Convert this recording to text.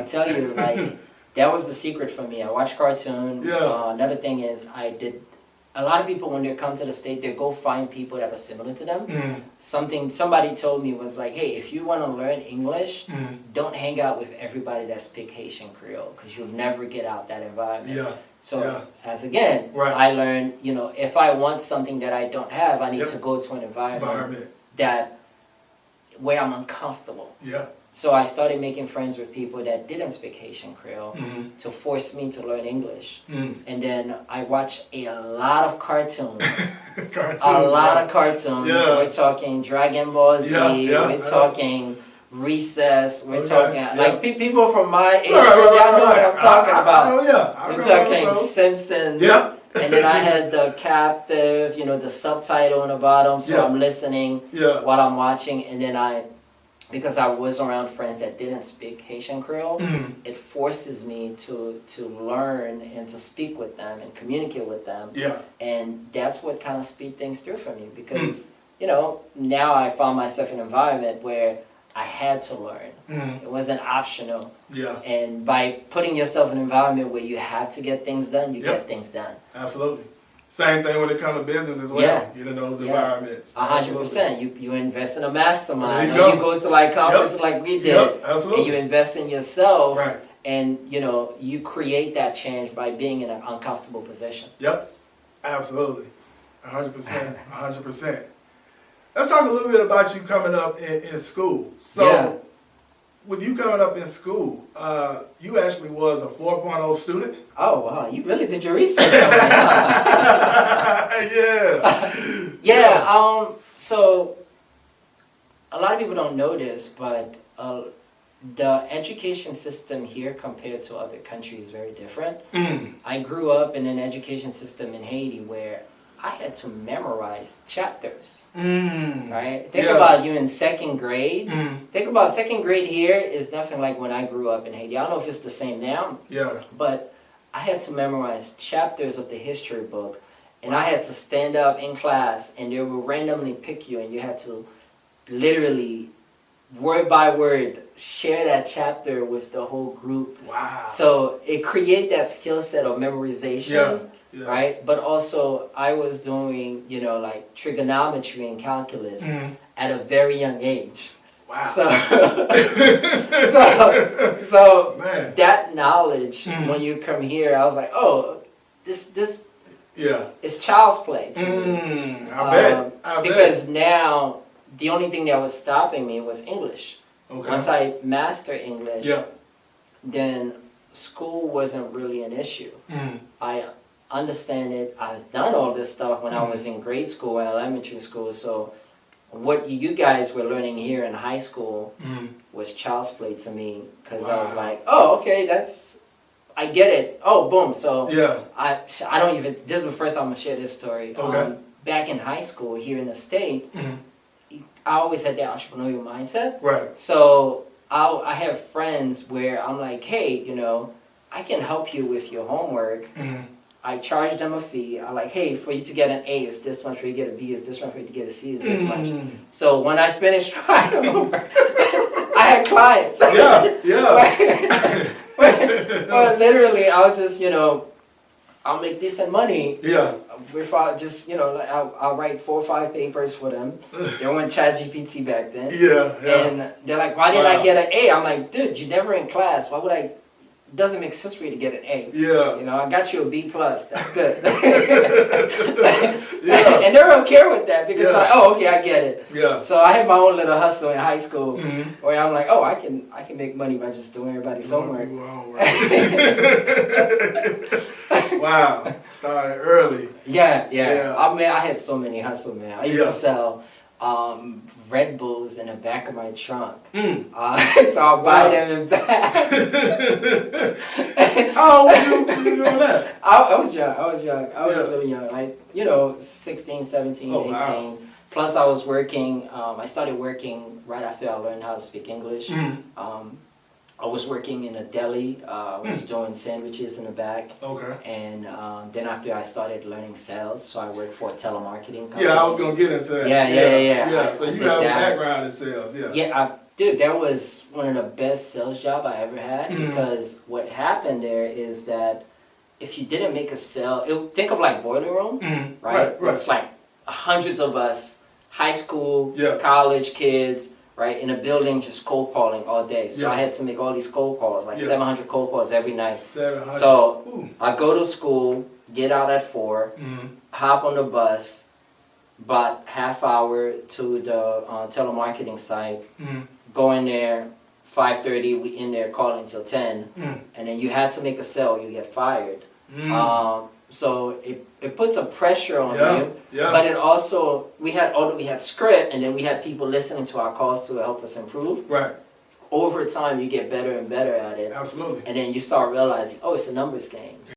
tell you, like, that was the secret for me. I watch cartoon. Yeah. Another thing is a lot of people, when they come to the state, they go find people that are similar to them. Somebody told me was like, hey, if you want to learn English, don't hang out with everybody that speak Haitian Creole, because you'll never get out that environment. Yeah. So as again, Right. I learned, you know, if I want something that I don't have, I need to go to an environment that where I'm uncomfortable. Yeah. So I started making friends with people that didn't speak Haitian Creole to force me to learn English. And then I watched a lot of cartoons. A lot of cartoons. Yeah. We're talking Dragon Ball Z. We're talking Recess. We're talking like people from my age group. Y'all know what I'm talking about. Oh yeah. We're talking Simpsons. Yeah. And then I had the captive, you know, the subtitle on the bottom, so I'm listening while I'm watching. And then because I was around friends that didn't speak Haitian Creole, it forces me to learn and to speak with them and communicate with them. Yeah. And that's what kind of speed things through for me, because, you know, now I found myself in an environment where I had to learn. It wasn't optional. Yeah. And by putting yourself in an environment where you have to get things done, you get things done. Absolutely. Same thing when it comes to business as well. Get in those environments. 100%. You invest in a mastermind. There you You go to like conferences like we did. Absolutely. And you invest in yourself. Right. And you know, you create that change by being in an uncomfortable position. Yep. Absolutely. 100%. 100%. Let's talk a little bit about you coming up in school. So with you coming up in school, you actually was a 4.0 student. Oh wow, you really did your research. So a lot of people don't know this, but the education system here compared to other countries is very different. I grew up in an education system in Haiti where I had to memorize chapters. Right? Think about you in second grade. Think about second grade here is nothing like when I grew up in Haiti. I don't know if it's the same now. Yeah. But I had to memorize chapters of the history book, and I had to stand up in class, and they would randomly pick you, and you had to literally, word by word, share that chapter with the whole group. Wow. So it created that skill set of memorization. Right? But also I was doing, you know, like trigonometry and calculus at a very young age. Wow. So Man. That knowledge, when you come here, I was like, oh, this is child's play to me. I bet. Because now the only thing that was stopping me was English. Okay. Once I mastered English, then school wasn't really an issue. I understand it. I've done all this stuff when I was in grade school and elementary school. So what you guys were learning here in high school was child's play to me, because I was like, oh, okay, I get it. Oh, boom. So I don't even, this is the first time I'm gonna share this story. Back in high school here in the state, I always had that entrepreneurial mindset. Right. So I have friends where I'm like, hey, you know, I can help you with your homework. I charge them a fee. I'm like, hey, for you to get an A is this much, for you to get a B is this much, for you to get a C is this much. So when I finished my homework, I had clients. But literally, I'll just, you know, I'll make decent money. If I just, you know, I'll write 4 or 5 papers for them. They weren't ChatGPT back then. And they're like, why did I get an A? I'm like, dude, you're never in class. Why would I? It doesn't make sense for you to get an A. You know, I got you a B+. That's good. And they're okay with that, because like, oh, okay, I get it. So I had my own little hustle in high school where I'm like, oh, I can make money by just doing everybody's homework. Wow. Started early. I mean, I had so many hustles, man. I used to sell Red Bulls in the back of my trunk. So I'll buy them in back. How old were you doing that? I was young. I was really young. Like, you know, 16, 17, 18. Wow. Plus I was working, I started working right after I learned how to speak English. I was working in a deli. I was doing sandwiches in the back. And then after I started learning sales, so I worked for a telemarketing company. I was going to get into that. Yeah. So you have a background in sales, Dude, that was one of the best sales job I ever had, because what happened there is that if you didn't make a sale, think of like Boiler Room, right? It's like hundreds of us, high school, college kids, right, in a building just cold calling all day. So I had to make all these cold calls, like 700 cold calls every night. 700. So I go to school, get out at 4, hop on the bus, about half hour to the telemarketing site, go in there, 5:30, we in there calling until 10, and then you had to make a sale, you get fired. So it puts a pressure on you, but it also, we had script, and then we had people listening to our calls to help us improve. Right. Over time, you get better and better at it. Absolutely. And then you start realizing, oh, it's a numbers game.